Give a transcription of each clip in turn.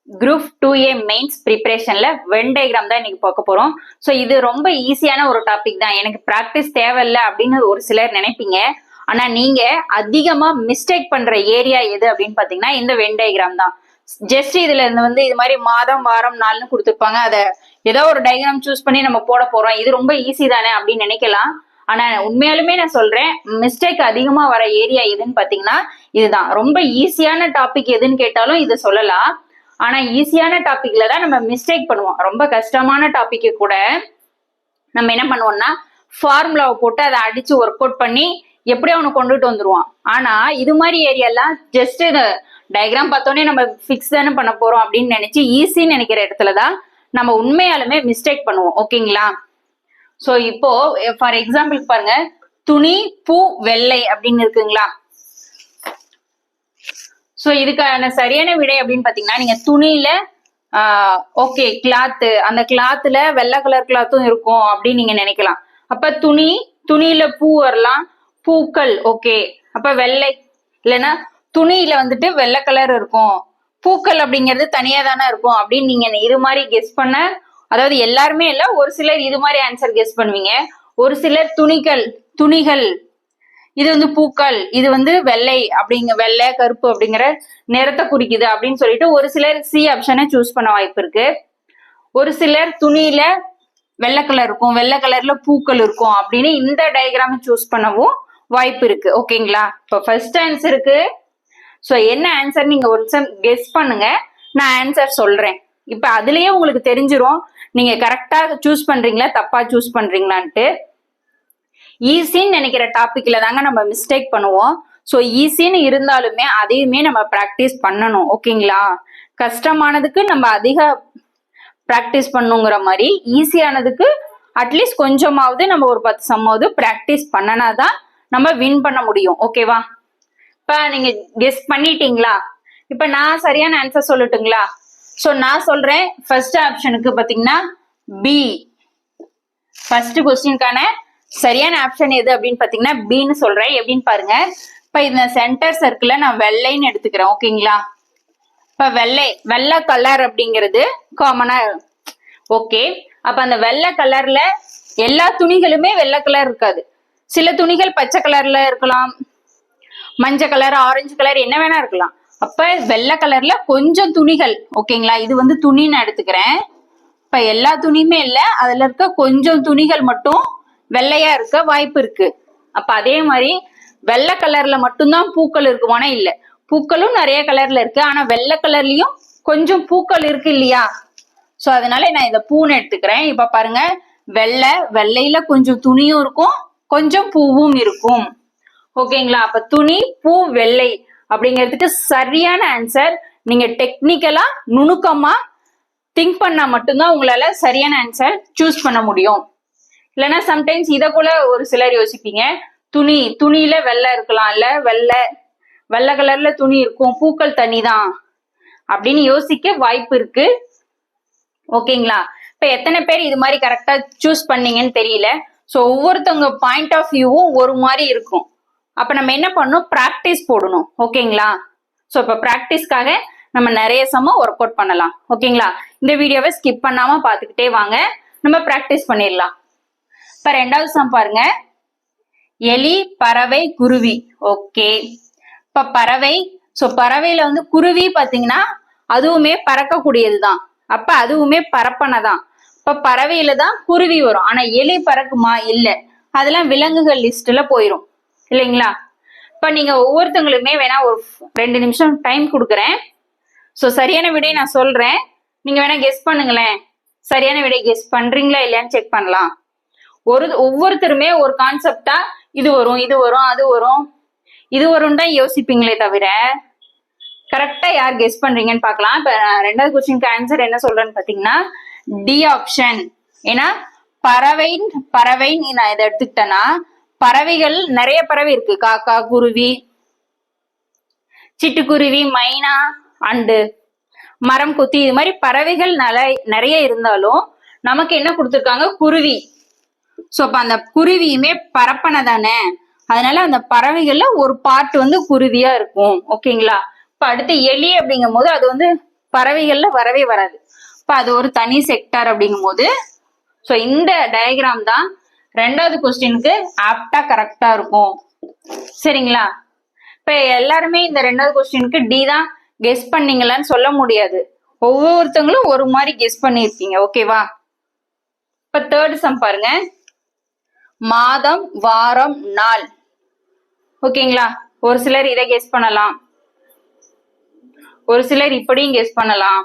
Group 2A mains ப்ரிப்பரேஷன்ல Venn diagram தான் இன்னைக்கு பார்க்க போறோம். ஸோ இது ரொம்ப ஈஸியான ஒரு டாபிக் தான். எனக்கு ப்ராக்டிஸ் தேவையில்ல அப்படின்னு ஒரு சிலர் நினைப்பீங்க. ஆனா நீங்க அதிகமா மிஸ்டேக் பண்ற ஏரியா எது அப்படின்னு பாத்தீங்கன்னா இந்த வென் டயக்ராம் தான். ஜஸ்ட் இதுல இருந்து வந்து இது மாதிரி மாதம் வாரம் நாள்னு கொடுத்துருப்பாங்க. அதை ஏதோ ஒரு டயக்ராம் சூஸ் பண்ணி நம்ம போட போறோம், இது ரொம்ப ஈஸி தானே அப்படின்னு நினைக்கலாம். ஆனா உண்மையாலுமே நான் சொல்றேன், மிஸ்டேக் அதிகமா வர ஏரியா எதுன்னு பாத்தீங்கன்னா இதுதான். ரொம்ப ஈஸியான டாபிக் எதுன்னு கேட்டாலும் இது சொல்லலாம். ஆனா ஈஸியான டாபிக்ல தான் நம்ம மிஸ்டேக் பண்ணுவோம். ரொம்ப கஷ்டமான டாபிக் கூட நம்ம என்ன பண்ணுவோம்னா ஃபார்முலாவை போட்டு அதை அடிச்சு ஒர்க் அவுட் பண்ணி எப்படி அவனை கொண்டுட்டு வந்துருவான். ஆனா இது மாதிரி ஏரியாலாம் ஜஸ்ட் டயக்ராம் பார்த்தோன்னே நம்ம ஃபிக்ஸ் தானே பண்ண போறோம் அப்படின்னு நினைச்சு ஈஸின்னு நினைக்கிற இடத்துலதான் நம்ம உண்மையாலுமே மிஸ்டேக் பண்ணுவோம். ஓகேங்களா? சோ இப்போ ஃபார் எக்ஸாம்பிள் பாருங்க, துணி பூ வெள்ளை அப்படின்னு இருக்குங்களா? சோ இதுக்கான சரியான விடை அப்படின்னு பாத்தீங்கன்னா நீங்க துணியில ஓகே கிளாத், அந்த கிளாத்ல வெள்ளை கலர் கிளாத்தும் இருக்கும் அப்படின்னு நீங்க நினைக்கலாம். அப்ப துணியில பூ வரலாம், பூக்கள். ஓகே, அப்ப வெள்ளை இல்லைன்னா துணியில வந்துட்டு வெள்ளை கலர் இருக்கும், பூக்கள் அப்படிங்கிறது தனியா தானே இருக்கும் அப்படின்னு நீங்க இது மாதிரி கெஸ் பண்ண, அதாவது எல்லாருமே இல்ல, ஒரு சிலர் இது மாதிரி ஆன்சர் கெஸ் பண்ணுவீங்க. ஒரு சிலர் துணிகள் இது வந்து பூக்கள், இது வந்து வெள்ளை வெள்ளை கருப்பு அப்படிங்கிற நிறத்தை குறிக்குது அப்படின்னு சொல்லிட்டு ஒரு சிலர் சி ஆப்ஷனை சூஸ் பண்ண வாய்ப்பு இருக்கு. ஒரு சிலர் துணியில வெள்ளை கலர் இருக்கும், வெள்ளை கலர்ல பூக்கள் இருக்கும் அப்படின்னு இந்த டயக்ராம் சூஸ் பண்ணவும் வாய்ப்பு இருக்கு. ஓகேங்களா? இப்போ ஃபர்ஸ்ட் ஆன்சருக்கு ஸோ என்ன ஆன்சர் நீங்க ஒரு நிமிஷம் கெஸ் பண்ணுங்க, நான் ஆன்சர் சொல்றேன். இப்ப அதுலயே உங்களுக்கு தெரிஞ்சிரும் நீங்க கரெக்டா சூஸ் பண்றீங்களா தப்பா சூஸ் பண்றீங்களான்ட்டு. ஈஸின்னு நினைக்கிற டாபிக்ல தாங்க நம்ம மிஸ்டேக் பண்ணுவோம். ஸோ ஈஸின்னு இருந்தாலுமே அதையுமே நம்ம ப்ராக்டிஸ் பண்ணணும். ஓகேங்களா? கஷ்டமானதுக்கு நம்ம அதிக ப்ராக்டிஸ் பண்ணுங்கிற மாதிரி ஈஸியானதுக்கு அட்லீஸ்ட் கொஞ்சமாவது நம்ம ஒரு 10 சம்மாவது ப்ராக்டிஸ் பண்ணனாதான் நம்ம வின் பண்ண முடியும். ஓகேவா? இப்ப நீங்க கெஸ் பண்ணிட்டீங்களா? இப்ப நான் சரியான ஆன்சர் சொல்லட்டுங்களா? ஸோ நான் சொல்றேன், ஃபர்ஸ்ட் ஆப்ஷனுக்கு பாத்தீங்கன்னா பி. ஃபர்ஸ்ட் கொஸ்டினுக்கான சரியான ஆப்ஷன் எது அப்படின்னு பாத்தீங்கன்னா பின்னு சொல்றேன். எப்படின்னு பாருங்க, இப்ப இந்த சென்டர் சர்க்கிள நான் வெள்ளைன்னு எடுத்துக்கிறேன். ஓகேங்களா? இப்ப வெள்ளை கலர் அப்படிங்கிறது காமனா. ஓகே, அப்ப அந்த வெள்ளை கலர்ல எல்லா துணிகளுமே வெள்ளை கலர் இருக்காது. சில துணிகள் பச்சை கலர்ல இருக்கலாம், மஞ்சள் கலர், ஆரஞ்சு கலர், என்ன வேணா இருக்கலாம். அப்ப வெள்ளை கலர்ல கொஞ்சம் துணிகள். ஓகேங்களா? இது வந்து துணி நான் எடுத்துக்கிறேன். இப்ப எல்லா துணியுமே இல்ல, அதுல இருக்க கொஞ்சம் துணிகள் மட்டும் வெள்ளையா இருக்க வாய்ப்பு இருக்கு. அப்ப அதே மாதிரி வெள்ளை கலர்ல மட்டும்தான் பூக்கள் இருக்குமானா இல்ல, பூக்களும் நிறைய கலர்ல இருக்கு. ஆனா வெள்ளை கலர்லயும் கொஞ்சம் பூக்கள் இருக்கு இல்லையா? சோ அதனால நான் இத பூன்னு எடுத்துக்கிறேன். இப்ப பாருங்க, வெள்ளையில கொஞ்சம் துணியும் இருக்கும், கொஞ்சம் பூவும் இருக்கும். ஓகேங்களா? அப்ப துணி பூ வெள்ளை அப்படிங்கிறதுக்கு சரியான ஆன்சர். நீங்க டெக்னிக்கலா நுணுக்கமா திங்க் பண்ணா மட்டும்தான் உங்களால சரியான ஆன்சர் சூஸ் பண்ண முடியும். இல்லைன்னா சம்டைம்ஸ் இத கூட ஒரு சிலர் யோசிப்பீங்க, துணியில வெள்ளை இருக்கலாம், இல்ல வெள்ளை கலர்ல துணி இருக்கும், பூக்கள் தனிதான் அப்படின்னு யோசிக்க வாய்ப்பு இருக்கு. ஓகேங்களா? இப்ப எத்தனை பேர் இது மாதிரி கரெக்டா சூஸ் பண்ணீங்கன்னு தெரியல. சோ ஒவ்வொருத்தவங்க பாயிண்ட் ஆஃப் வியூவும் ஒரு மாதிரி இருக்கும். அப்ப நம்ம என்ன பண்ணணும், பிராக்டிஸ் போடணும். ஓகேங்களா? சோ இப்ப பிராக்டிஸ்க்காக நம்ம நிறைய சம ஒர்க் அவுட் பண்ணலாம். ஓகேங்களா? இந்த வீடியோவை ஸ்கிப் பண்ணாம பாத்துக்கிட்டே வாங்க, நம்ம பிராக்டிஸ் பண்ணிடலாம். இப்ப ரெண்டாவது சம் பாருங்க, எலி, பறவை, குருவி. ஓகே, இப்ப பறவை. சோ பறவையில வந்து குருவி பாத்தீங்கன்னா அதுவுமே பறக்கக்கூடியதுதான். அப்ப அதுவுமே பறப்பனதான். இப்ப பறவையில தான் குருவி வரும். ஆனா எலி பறக்குமா? இல்ல, அதெல்லாம் விலங்குகள் லிஸ்ட்ல போயிரும் இல்லைங்களா? இப்ப நீங்க ஒவ்வொருத்தங்களுமே வேணா ஒரு 2 நிமிஷம் டைம் கொடுக்குறேன். சோ சரியான விடை நான் சொல்றேன், நீங்க வேணா கெஸ் பண்ணுங்களேன். சரியான விடை கெஸ் பண்றீங்களா இல்லையான்னு செக் பண்ணலாம். ஒவ்வொருத்தருமே ஒரு கான்செப்டா இது வரும், அது வரும் தான் யோசிப்பீங்களே தவிர கரெக்டா யார் கெஸ் பண்றீங்கன்னு பாக்கலாம். இப்ப ரெண்டாவது கொஸ்டினுக்கு ஆன்சர் என்ன சொல்றேன்னு பாத்தீங்கன்னா டி ஆப்ஷன். ஏன்னா பறவை நான் இதை எடுத்துக்கிட்டேன்னா பறவைகள் நிறைய பறவை இருக்கு. காக்கா, குருவி, சிட்டுக்குருவி, மைனா அண்டு மரம் கொத்தி, இது மாதிரி பறவைகள் நிறைய இருந்தாலும் நமக்கு என்ன கொடுத்துருக்காங்க, குருவி. சோ அப்ப அந்த குருவியுமே பறப்பனை தானே, அதனால அந்த பறவைகள்ல ஒரு பார்ட் வந்து குருவியா இருக்கும். ஓகேங்களா? இப்ப அடுத்து எலி அப்படிங்கும் போது அது வந்து பறவைகள்ல வரவே வராது. இப்ப அது ஒரு தனி செக்டார் அப்படிங்கும் போது சோ இந்த டயக்ராம் தான் 2வது கொஸ்டினுக்கு ஆப்டா கரெக்டா இருக்கும். சரிங்களா? இப்ப எல்லாருமே இந்த 2வது கொஸ்டினுக்கு டி தான் கெஸ் பண்ணீங்களான்னு சொல்ல முடியாது. ஒவ்வொருத்தங்களும் ஒரு மாதிரி கெஸ் பண்ணிருக்கீங்க. ஓகேவா? இப்ப 3rd சம் பாருங்க. மாதம், வாரம், நாள். ஓகேங்களா? ஒரு சிலர் இதை கெஸ் பண்ணலாம், ஒரு சிலர் இப்படியும் கெஸ் பண்ணலாம்.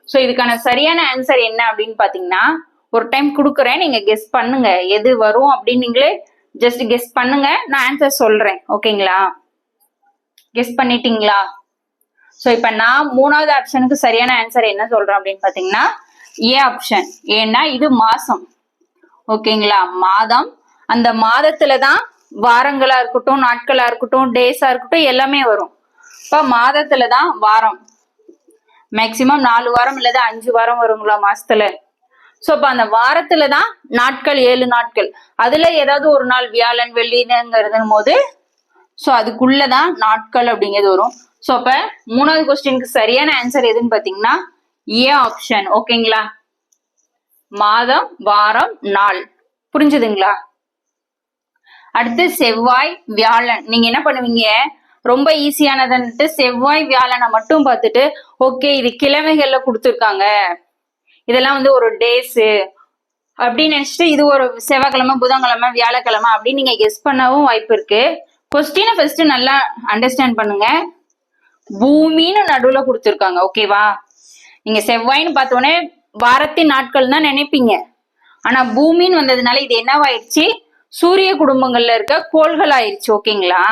சோ இதுக்கான சரியான ஆன்சர் என்ன அப்படின்னு பாத்தீங்கன்னா, ஒரு டைம் கொடுக்குறேன், நீங்க கெஸ் பண்ணுங்க எது வரும் அப்படின்னு. நீங்களே ஜஸ்ட் கெஸ் பண்ணுங்க, நான் ஆன்சர் சொல்றேன். ஓகேங்களா? கெஸ் பண்ணிட்டீங்களா? சோ இப்ப நான் 3வது ஆப்ஷனுக்கு சரியான ஆன்சர் என்ன சொல்றேன் அப்படின்னு பாத்தீங்கன்னா ஏ ஆப்ஷன். ஏன்னா இது மாசம். ஓகேங்களா? மாதம், அந்த மாதத்துலதான் வாரங்களா இருக்கட்டும், நாட்களா இருக்கட்டும், டேஸா இருக்கட்டும் எல்லாமே வரும். இப்ப மாதத்துலதான் வாரம், மேக்சிமம் 4 வாரம் இல்லது 5 வாரம் வருங்களா மாசத்துல. சோ அப்ப அந்த வாரத்துலதான் நாட்கள் 7 நாட்கள். அதுல ஏதாவது ஒரு நாள் வியாழன் வெள்ளிங்கிறது போது சோ அதுக்குள்ளதான் நாட்கள் அப்படிங்கிறது வரும். சோ அப்ப 3வது கொஸ்டினுக்கு சரியான ஆன்சர் எதுன்னு பாத்தீங்கன்னா ஏ ஆப்ஷன். ஓகேங்களா? மாதம், வாரம், நாள். புரிஞ்சுதுங்களா? அடுத்து செவ்வாய், வியாழன். நீங்க என்ன பண்ணுவீங்க, ரொம்ப ஈஸியானதுன்ட்டு செவ்வாய் வியாழனை மட்டும் பார்த்துட்டு ஓகே இது கிழமைகள்ல கொடுத்துருக்காங்க, இதெல்லாம் வந்து ஒரு டேஸ் அப்படின்னு நினைச்சிட்டு இது ஒரு செவ்வாய்க்கிழமை, புதன்கிழமை, வியாழக்கிழமை அப்படின்னு நீங்க கெஸ் பண்ணவும் வாய்ப்பு இருக்கு. கொஸ்டினை ஃபர்ஸ்ட் நல்லா அண்டர்ஸ்டாண்ட் பண்ணுங்க. பூமின்னு நடுவுல கொடுத்துருக்காங்க. ஓகேவா? நீங்க செவ்வாய்ன்னு பார்த்தோன்னே வாரத்தின் நாட்கள் தான் நினைப்பீங்க. ஆனா பூமின்னு வந்ததுனால இது என்னவாயிடுச்சு, சூரிய குடும்பங்கள்ல இருக்க கோள்கள் ஆயிடுச்சு. ஓகேங்களா?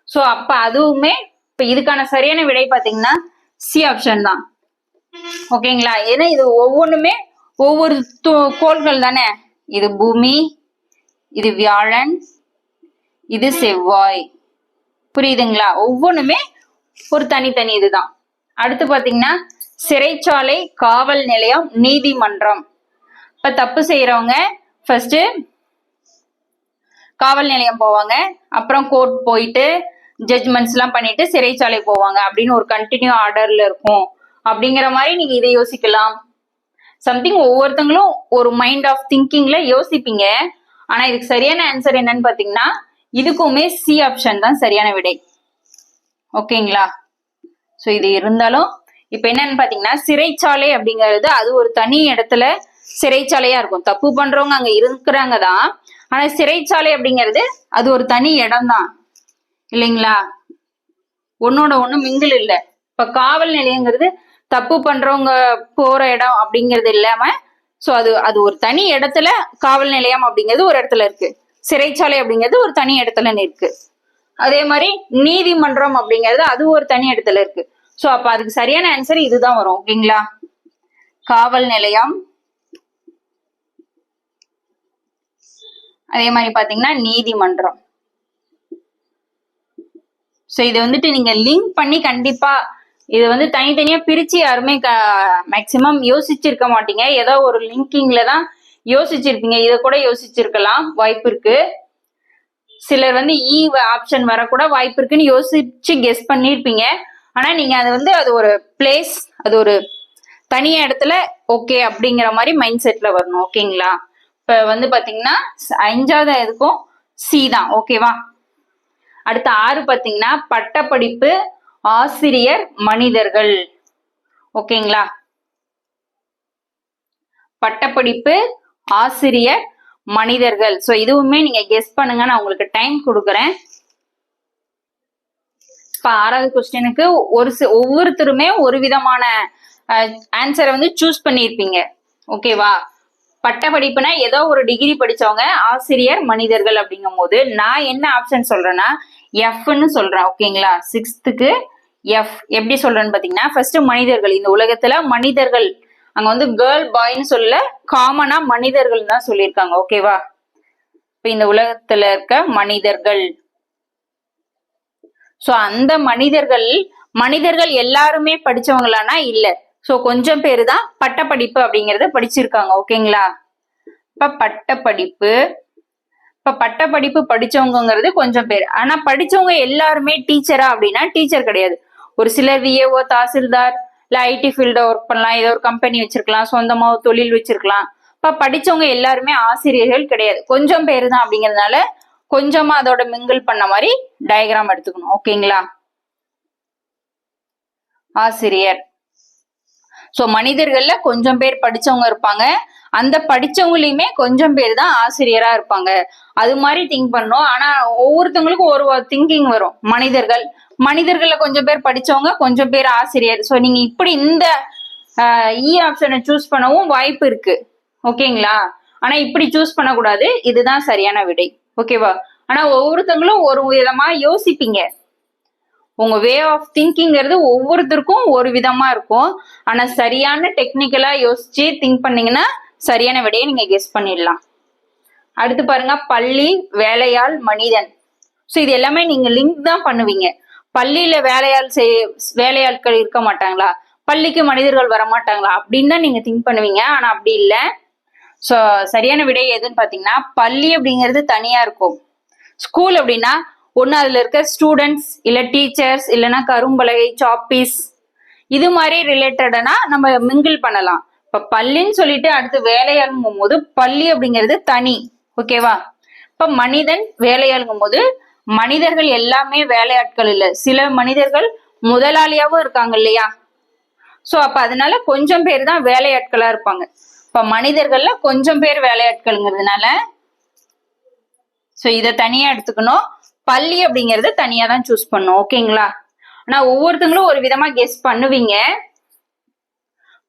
சோ அப்ப அதுவுமே இப்ப இதுக்கான சரியான விடை பாத்தீங்கன்னா சி ஆப்ஷன் தான். ஓகேங்களா? ஏன்னா இது ஒவ்வொன்றுமே ஒவ்வொரு கோள்கள் தானே. இது பூமி, இது வியாழன், இது செவ்வாய். புரியுதுங்களா? ஒவ்வொன்றுமே ஒரு தனித்தனி இதுதான். அடுத்து பாத்தீங்கன்னா சிறைச்சாலை, காவல் நிலையம், நீதிமன்றம். இப்ப தப்பு செய்யறவங்க ஃபர்ஸ்ட் காவல் நிலையம் போவாங்க, அப்புறம் கோர்ட் போயிட்டு ஜட்ஜ்மெண்ட்ஸ் எல்லாம் பண்ணிட்டு சிறைச்சாலை போவாங்க அப்படின்னு ஒரு கண்டினியூ ஆர்டர்ல இருக்கும். அப்படிங்கிற மாதிரி நீங்க இதை யோசிக்கலாம். சம்திங் ஒவ்வொருத்தங்களும் ஒரு மைண்ட் ஆஃப் திங்கிங்ல யோசிப்பீங்க. ஆனா இதுக்கு சரியான ஆன்சர் என்னன்னு பாத்தீங்கன்னா இதுக்குமே சி ஆப்ஷன் தான் சரியான விடை. ஓகேங்களா? சோ இது இருந்தாலும் இப்ப என்னன்னு பாத்தீங்கன்னா சிறைச்சாலை அப்படிங்கிறது அது ஒரு தனி இடத்துல சிறைச்சாலையா இருக்கும். தப்பு பண்றவங்க அங்க இருக்கிறாங்க தான், ஆனா சிறைச்சாலை அப்படிங்கிறது அது ஒரு தனி இடம் தான் இல்லைங்களா? ஒன்னோட ஒண்ணு மிங்கிள் இல்ல. இப்ப காவல் நிலையங்கிறது தப்பு பண்றவங்க போற இடம் அப்படிங்கிறது இல்லாம சோ அது ஒரு தனி இடத்துல காவல் நிலையம் அப்படிங்கிறது ஒரு இடத்துல இருக்கு, சிறைச்சாலை அப்படிங்கிறது ஒரு தனி இடத்துல இருக்கு. அதே மாதிரி நீதிமன்றம் அப்படிங்கிறது அது ஒரு தனி இடத்துல இருக்கு. சோ அப்ப அதுக்கு சரியான ஆன்சர் இதுதான் வரும். ஓகேங்களா? காவல் நிலையம், அதே மாதிரி பாத்தீங்கன்னா நீதிமன்றம். சோ இது வந்துட்டு நீங்க லிங்க் பண்ணி கண்டிப்பா இது வந்து தனித்தனியா பிரிச்சு யாருமே மேக்சிமம் யோசிச்சிருக்க மாட்டீங்க. ஏதோ ஒரு லிங்கிங்ல தான் யோசிச்சிருப்பீங்க. இதை கூட யோசிச்சிருக்கலாம், வாய்ப்பு இருக்கு. சிலர் வந்து இ ஆப்ஷன் வரக்கூட வாய்ப்பு இருக்குன்னு யோசிச்சு கெஸ் பண்ணிருப்பீங்க. ஆனா நீங்க அது வந்து அது ஒரு பிளேஸ், அது ஒரு தனி இடத்துல ஓகே அப்படிங்கிற மாதிரி மைண்ட் செட்ல வரணும். ஓகேங்களா? இப்ப வந்து பாத்தீங்கன்னா 5வது இதுக்கும் சி தான். ஓகேவா? அடுத்த 6 பாத்தீங்கன்னா பட்டப்படிப்பு, ஆசிரியர், மனிதர்கள். ஓகேங்களா? பட்டப்படிப்பு, ஆசிரியர், மனிதர்கள். சோ இதுவுமே நீங்க கெஸ் பண்ணுங்க, நான் உங்களுக்கு டைம் கொடுக்குறேன். இப்ப 6வது கொஸ்டினுக்கு ஒவ்வொருத்தருமே ஒரு விதமான ஆன்சரை வந்து சூஸ் பண்ணிருப்பீங்க. ஓகேவா? பட்டப்படிப்புனா ஏதோ ஒரு டிகிரி படிச்சவங்க, ஆசிரியர், மனிதர்கள் அப்படிங்கும் போது நான் என்ன ஆப்ஷன் சொல்றேன்னா எஃப்னு சொல்றேன். ஓகேங்களா? 6க்கு எஃப். எப்படி சொல்றேன்னு பாத்தீங்கன்னா ஃபர்ஸ்ட் மனிதர்கள். இந்த உலகத்துல மனிதர்கள், அங்க வந்து கேர்ள் பாய்ன்னு சொல்ல, காமனா மனிதர்கள் தான் சொல்லியிருக்காங்க. ஓகேவா? இப்ப இந்த உலகத்துல இருக்க மனிதர்கள், சோ அந்த மனிதர்கள் எல்லாருமே படிச்சவங்களானா இல்ல. சோ கொஞ்சம் பேரு தான் பட்டப்படிப்பு அப்படிங்கறத படிச்சிருக்காங்க. ஓகேங்களா? இப்ப பட்டப்படிப்பு படிச்சவங்கிறது கொஞ்சம் பேர். ஆனா படிச்சவங்க எல்லாருமே டீச்சரா அப்படின்னா டீச்சர் கிடையாது. ஒரு சிலர் விஏஓ, தாசில்தார், இல்ல ஐடி ஃபீல்ட ஒர்க் பண்ணலாம், ஏதோ ஒரு கம்பெனி வச்சிருக்கலாம், சொந்தமா தொழில் வச்சிருக்கலாம். இப்ப படிச்சவங்க எல்லாருமே ஆசிரியர்கள் கிடையாது, கொஞ்சம் பேர் தான். அப்படிங்கறதுனால கொஞ்சமா அதோட மிங்கிள் பண்ண மாதிரி டயக்ராம் எடுத்துக்கணும். ஓகேங்களா? ஆசிரியர். சோ மனிதர்கள்ல கொஞ்சம் பேர் படிச்சவங்க இருப்பாங்க, அந்த படிச்சவங்களையுமே கொஞ்சம் பேர் தான் ஆசிரியரா இருப்பாங்க. அது மாதிரி திங்க் பண்ணும். ஆனா ஒவ்வொருத்தவங்களுக்கும் ஒரு திங்கிங் வரும். மனிதர்கள்ல கொஞ்சம் பேர் படிச்சவங்க, கொஞ்சம் பேர் ஆசிரியர். சோ நீங்க இப்படி இந்த ஆப்ஷனை சூஸ் பண்ணவும் வாய்ப்பு இருக்கு. ஓகேங்களா? ஆனா இப்படி சூஸ் பண்ணக்கூடாது, இதுதான் சரியான விடை. ஓகேவா? ஆனா ஒவ்வொருத்தவங்களும் ஒரு விதமா யோசிப்பீங்க. உங்க வே ஆஃப் திங்கிங்கிறது ஒவ்வொருத்தருக்கும் ஒரு விதமா இருக்கும். ஆனா சரியான டெக்னிக்கலா யோசிச்சு திங்க் பண்ணீங்கன்னா சரியான விடையை நீங்க கெஸ் பண்ணிடலாம். அடுத்து பாருங்க, பள்ளி, வேலையாள், மனிதன். சோ இது எல்லாமே நீங்க லிங்க் தான் பண்ணுவீங்க. பள்ளியில வேலையாட்கள் இருக்க மாட்டாங்களா, பள்ளிக்கு மனிதர்கள் வரமாட்டாங்களா அப்படின்னு தான் நீங்க திங்க் பண்ணுவீங்க. ஆனா அப்படி இல்லை. சோ சரியான விடை எதுன்னு பாத்தீங்கன்னா, பள்ளி அப்படிங்கிறது தனியா இருக்கும். ஸ்கூல் அப்படின்னா ஒண்ணு அதுல இருக்க ஸ்டூடெண்ட்ஸ், இல்ல டீச்சர்ஸ், இல்லைன்னா கரும்பலகை, சாப்பீஸ், இது மாதிரி ரிலேட்டடனா நம்ம மிங்கிள் பண்ணலாம். இப்ப பள்ளின்னு சொல்லிட்டு அடுத்து வேலையாளுங்கும் போது பள்ளி அப்படிங்கிறது தனி. ஓகேவா? இப்ப மனிதன், வேலையாளுங்கும் போது மனிதர்கள் எல்லாமே வேலையாட்கள் இல்ல, சில மனிதர்கள் முதலாளியாவும் இருக்காங்க இல்லையா? சோ அப்ப அதனால கொஞ்சம் பேர் தான் வேலையாட்களா இருப்பாங்க. இப்ப மனிதர்கள்ல கொஞ்சம் பேர் வேலையாட்கள்ங்கிறதுனால சோ இத தனியா எடுத்துக்கணும். பள்ளி அப்படிங்கறது தனியா தான் சூஸ் பண்ணும். ஓகேங்களா? ஆனா ஒவ்வொருத்தங்களும் ஒரு விதமா கெஸ் பண்ணுவீங்க.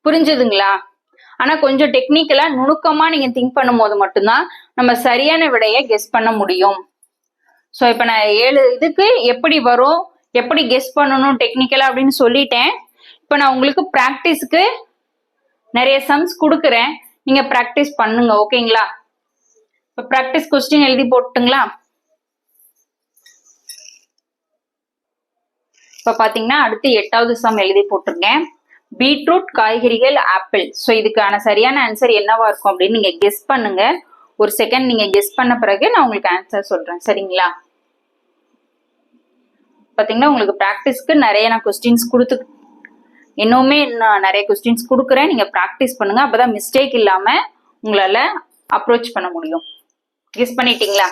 புரிஞ்சுதுங்களா? ஆனா கொஞ்சம் டெக்னிக்கலா நுணுக்கமா நீங்க திங்க் பண்ணும் போது மட்டும்தான் நம்ம சரியான விடையை கெஸ் பண்ண முடியும். சோ இப்ப நான் 7 இதுக்கு எப்படி வரும், எப்படி கெஸ் பண்ணணும் டெக்னிக்கலா அப்படின்னு சொல்லிட்டேன். இப்ப நான் உங்களுக்கு பிராக்டிஸ்க்கு நிறைய சம்ஸ் கொடுக்குறேன், நீங்க பிராக்டிஸ் பண்ணுங்க. ஓகேங்களா? இப்ப பிராக்டிஸ் கொஸ்டின் எழுதி போட்டுங்களா? இப்ப பாத்தீங்கன்னா அடுத்து 8வது சம் எழுதி போட்டிருக்கேன். பீட்ரூட், காய்கறிகள், ஆப்பிள். சோ இதுக்கான சரியான ஆன்சர் என்னவா இருக்கும் அப்படின்னு நீங்க கெஸ் பண்ணுங்க. ஒரு செகண்ட் நீங்க கெஸ் பண்ண பிறகு நான் உங்களுக்கு ஆன்சர் சொல்றேன். சரிங்களா? பாத்தீங்கன்னா உங்களுக்கு பிராக்டிஸ்க்கு நிறைய நான் கொஸ்டின்ஸ் கொடுத்து இன்னுமே நான் நிறைய கொஸ்டின்ஸ் கொடுக்குறேன். நீங்க பிராக்டிஸ் பண்ணுங்க, அப்பதான் மிஸ்டேக் இல்லாம உங்களால அப்ரோச் பண்ண முடியும். கெஸ் பண்ணிட்டீங்களா?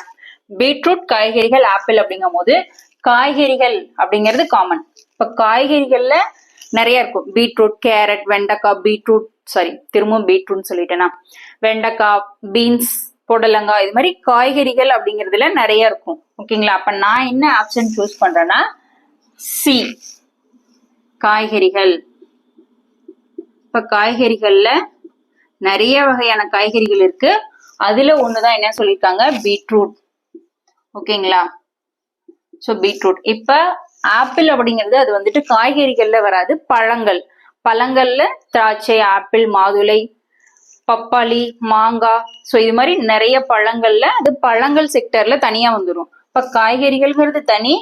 பீட்ரூட், காய்கறிகள், ஆப்பிள் அப்படிங்கும் போது காய்கறிகள் அப்படிங்கிறது காமன். இப்ப காய்கறிகள்ல நிறைய இருக்கும். பீட்ரூட், கேரட், வெண்டைக்காய், பீட்ரூட், திரும்பவும் பீட்ரூட் சொல்லிட்டேன்னா, வெண்டைக்காய், பீன்ஸ், புடலங்காய், இது மாதிரி காய்கறிகள் அப்படிங்கிறதுல நிறைய இருக்கும். ஓகேங்களா? அப்ப நான் என்ன ஆப்ஷன் சூஸ் பண்றேன்னா சி, காய்கறிகள். இப்ப காய்கறிகள்ல நிறைய வகையான காய்கறிகள் இருக்கு. அதுல ஒண்ணுதான் என்ன சொல்லியிருக்காங்க, பீட்ரூட். ஓகேங்களா? So beetroot. இப்ப ஆப்பிள் அப்படிங்கிறது அது வந்துட்டு காய்கறிகள்ல வராது, பழங்கள்ல திராட்சை, ஆப்பிள், மாதுளை, பப்பாளி, மாங்காய். சோ இது மாதிரி நிறைய பழங்கள்ல அது பழங்கள் செக்டர்ல தனியா வந்துடும். இப்ப காய்கறிகள்ங்கிறது தனி,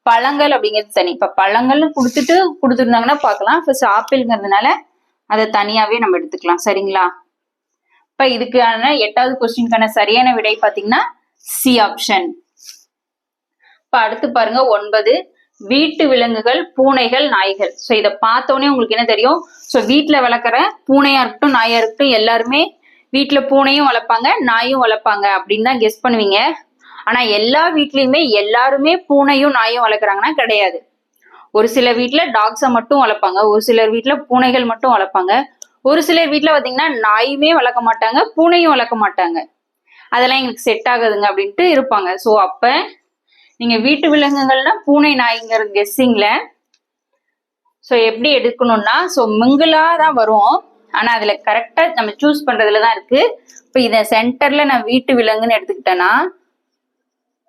பழங்கள் அப்படிங்கிறது தனி. இப்ப பழங்கள்னு கொடுத்துருந்தாங்கன்னா பாக்கலாம். ஃபர்ஸ்ட் ஆப்பிள்ங்கிறதுனால அதை தனியாவே நம்ம எடுத்துக்கலாம். சரிங்களா? இப்ப இதுக்கான 8வது கொஸ்டினுக்கான சரியான விடை பாத்தீங்கன்னா சி ஆப்ஷன். இப்ப அடுத்து பாருங்க 9, வீட்டு விலங்குகள், பூனைகள், நாய்கள். சோ இத பார்த்தோன்னே உங்களுக்கு என்ன தெரியும்? சோ வீட்டுல வளர்க்குற பூனையா இருக்கட்டும், நாயா இருக்கட்டும், எல்லாருமே வீட்டுல பூனையும் வளர்ப்பாங்க, நாயும் வளர்ப்பாங்க அப்படின்னு தான் கெஸ் பண்ணுவீங்க. ஆனா எல்லா வீட்லயுமே எல்லாருமே பூனையும் நாயும் வளர்க்குறாங்கன்னா கிடையாது. ஒரு சில வீட்டுல டாக்ஸை மட்டும் வளர்ப்பாங்க, ஒரு சிலர் வீட்டுல பூனைகள் மட்டும் வளர்ப்பாங்க, ஒரு சிலர் வீட்டுல பாத்தீங்கன்னா நாயுமே வளர்க்க மாட்டாங்க, பூனையும் வளர்க்க மாட்டாங்க. அதெல்லாம் எங்களுக்கு செட் ஆகுதுங்க அப்படின்ட்டு இருப்பாங்க. சோ அப்ப நீங்க வீட்டு விலங்குகள்னா பூனை, நாய்ங்கிற கெஸ்ஸிங்ல சோ எப்படி எடுக்கணும்னா சோ மிங்கிளா தான் வரும். ஆனா அதுல கரெக்டா நம்ம சூஸ் பண்றதுலதான் இருக்கு. இப்ப இத சென்டர்ல நான் வீட்டு விலங்குன்னு எடுத்துக்கிட்டேன்னா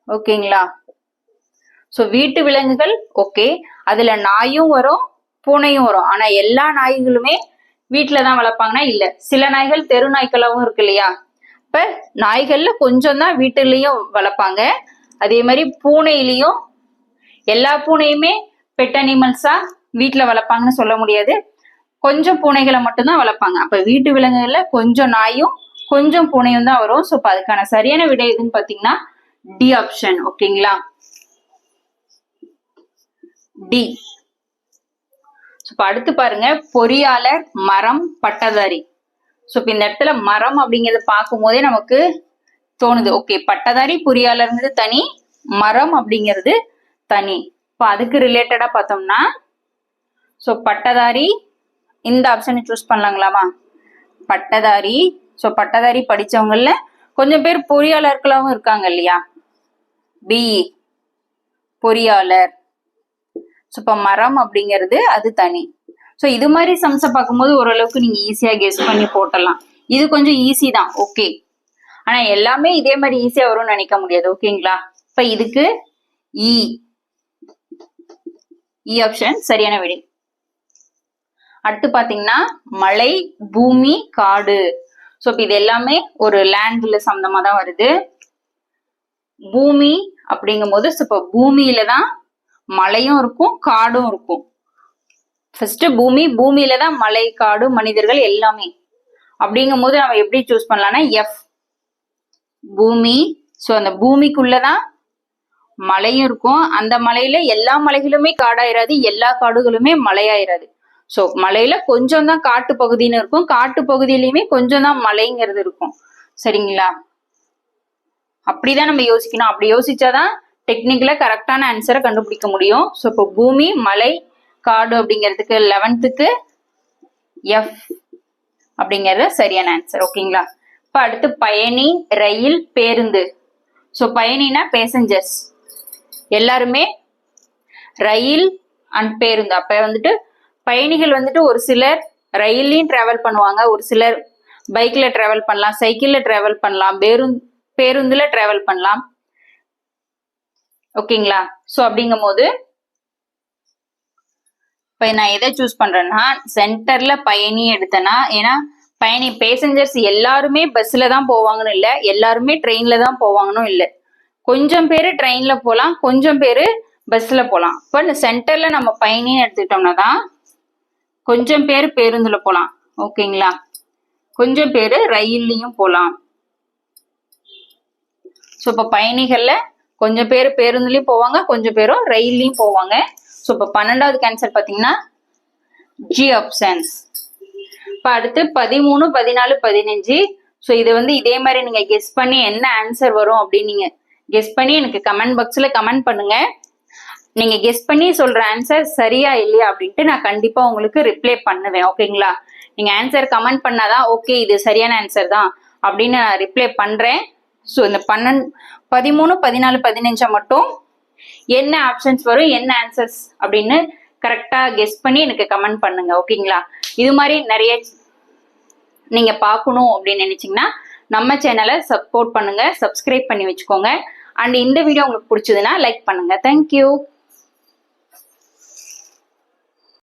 ஓகேங்களா? சோ வீட்டு விலங்குகள் ஓகே, அதுல நாயும் வரும், பூனையும் வரும். ஆனா எல்லா நாய்களுமே வீட்டுலதான் வளர்ப்பாங்கன்னா இல்ல, சில நாய்கள் தெரு நாய்க்களாவும் இருக்கு இல்லையா? இப்ப நாய்கள்ல கொஞ்சம் தான் வீட்டுலயும் வளர்ப்பாங்க. அதே மாதிரி பூனையிலையும் எல்லா பூனையுமே பெட் அனிமல்ஸா வீட்டுல வளர்ப்பாங்கன்னு சொல்ல முடியாது, கொஞ்சம் பூனைகளை மட்டும்தான் வளர்ப்பாங்க. அப்ப வீட்டு விலங்குகள்ல கொஞ்சம் நாயும் கொஞ்சம் பூனையும் தான் வரும். சோ அதுக்கான சரியான விடை எதுன்னு பாத்தீங்கன்னா டி ஆப்ஷன். ஓகேங்களா? டி. இப்ப அடுத்து பாருங்க, பொறியாளர், மரம், பட்டதாரி. சோ இப்ப இந்த இடத்துல மரம் அப்படிங்கறத பார்க்கும் போதே நமக்கு தோணுது, ஓகே பட்டதாரி பொறியாளர்ங்கிறது தனி, மரம் அப்படிங்கிறது தனி. இப்ப அதுக்கு ரிலேட்டடா பார்த்தோம்னா, சோ பட்டதாரி இந்த ஆப்ஷனை சூஸ் பண்ணலாங்களாமா? பட்டதாரி. சோ பட்டதாரி படிச்சவங்கல்ல கொஞ்சம் பேர் பொறியாளர்களாவும் இருக்காங்க இல்லையா? பி பொறியாளர். இப்ப மரம் அப்படிங்கிறது அது தனி. சோ இது மாதிரி சம்ஸ பார்க்கும்போது ஓரளவுக்கு நீங்க ஈஸியா கெஸ் பண்ணி போட்டலாம். இது கொஞ்சம் ஈஸி தான், ஓகே. ஆனா எல்லாமே இதே மாதிரி ஈஸியா வரும்னு நினைக்க முடியாது, ஓகேங்களா? இப்ப இதுக்கு இ ஆப்ஷன் சரியான விடை. அடுத்து பாத்தீங்கன்னா மலை, பூமி, காடு. சோ இப்ப இது எல்லாமே ஒரு லேண்ட்ல சம்பந்தமா தான் வருது. பூமி அப்படிங்கும் போது இப்ப பூமியில தான் மலையும் இருக்கும், காடும் இருக்கும். ஃபர்ஸ்ட் பூமி, பூமியில தான் மலை, காடு, மனிதர்கள் எல்லாமே. அப்படிங்கும் போது நம்ம எப்படி சூஸ் பண்ணலாம்னா எஃப் பூமி. சோ அந்த பூமிக்குள்ளதான் மலையும் இருக்கும். அந்த மலையில எல்லா மலைகளுமே காடாயிராது, எல்லா காடுகளுமே மலையாயிராது. சோ மலையில கொஞ்சம் தான் காட்டு பகுதின்னு இருக்கும், காட்டு பகுதியிலயுமே கொஞ்சம் தான் மலைங்கிறது இருக்கும். சரிங்களா? அப்படிதான் நம்ம யோசிக்கணும். அப்படி யோசிச்சாதான் டெக்னிக்கலா கரெக்டான ஆன்சரை கண்டுபிடிக்க முடியும். சோ இப்போ பூமி, மலை, காடு அப்படிங்கிறதுக்கு 11க்கு எஃப் அப்படிங்கறது சரியான ஆன்சர், ஓகேங்களா? இப்ப அடுத்து பயணி, ரயில், பேருந்து. சோ பயணினா பேசஞ்சர்ஸ் எல்லாருமே, ரயில் அண்ட் பேருந்து. அப்ப வந்துட்டு பயணிகள் வந்துட்டு ஒரு சிலர் ரயிலையும் டிராவல் பண்ணுவாங்க, ஒரு சிலர் பைக்ல டிராவல் பண்ணலாம், சைக்கிள்ல டிராவல் பண்ணலாம், பேருந்துல டிராவல் பண்ணலாம், ஓகேங்களா? சோ அப்படிங்கும் போது இப்ப நான் எதை சூஸ் பண்றேன்னா சென்டர்ல பயணி எடுத்தேன்னா, ஏன்னா பயணி பேசஞ்சர்ஸ் எல்லாருமே பஸ்ல தான் போவாங்கன்னு இல்ல, எல்லாருமே ட்ரெயின்ல தான் போவாங்கன்னு இல்ல. கொஞ்சம் பேரு ட்ரெயின்ல போலாம், கொஞ்சம் பேரு பஸ்ல போலாம். இப்ப இந்த சென்டர்ல நம்ம பயணின்னு எடுத்துக்கிட்டோம்னா தான் கொஞ்சம் பேரு பேருந்துல போலாம், ஓகேங்களா? கொஞ்சம் பேரு ரயில்லையும் போலாம். சோ இப்ப பயணிகள்ல கொஞ்சம் பேரு பேருந்துலயும் போவாங்க, கொஞ்சம் பேரும் ரயில்லையும் போவாங்க. சோ இப்ப 12வது கேன்சர் பாத்தீங்கன்னா ஜி ஆப்ஷன்ஸ். இப்ப அடுத்து 13, 14, 15. சோ இது வந்து இதே மாதிரி நீங்க கெஸ் பண்ணி என்ன ஆன்சர் வரும் அப்படின்னு நீங்க கெஸ் பண்ணி எனக்கு கமெண்ட் பாக்ஸ்ல கமெண்ட் பண்ணுங்க. நீங்க கெஸ் பண்ணி சொல்ற ஆன்சர் சரியா இல்லையா அப்படின்ட்டு நான் கண்டிப்பா உங்களுக்கு ரிப்ளை பண்ணுவேன், ஓகேங்களா? நீங்க ஆன்சர் கமெண்ட் பண்ணாதான் ஓகே இது சரியான ஆன்சர் தான் அப்படின்னு நான் ரிப்ளை பண்றேன். ஸோ இந்த 13, 14, 15 மட்டும் என்ன ஆப்ஷன்ஸ் வரும், என்ன ஆன்சர்ஸ் அப்படின்னு கரெக்டா கெஸ் பண்ணி எனக்கு கமெண்ட் பண்ணுங்க, ஓகேங்களா? இது மாதிரி நிறைய நீங்க பார்க்கணும் அப்படின்னு நினைச்சீங்கன்னா நம்ம சேனலை சப்போர்ட் பண்ணுங்க, சப்ஸ்கிரைப் பண்ணி வச்சுக்கோங்க. அண்ட் இந்த வீடியோ உங்களுக்கு பிடிச்சதுன்னா லைக் பண்ணுங்க. தேங்க்யூ.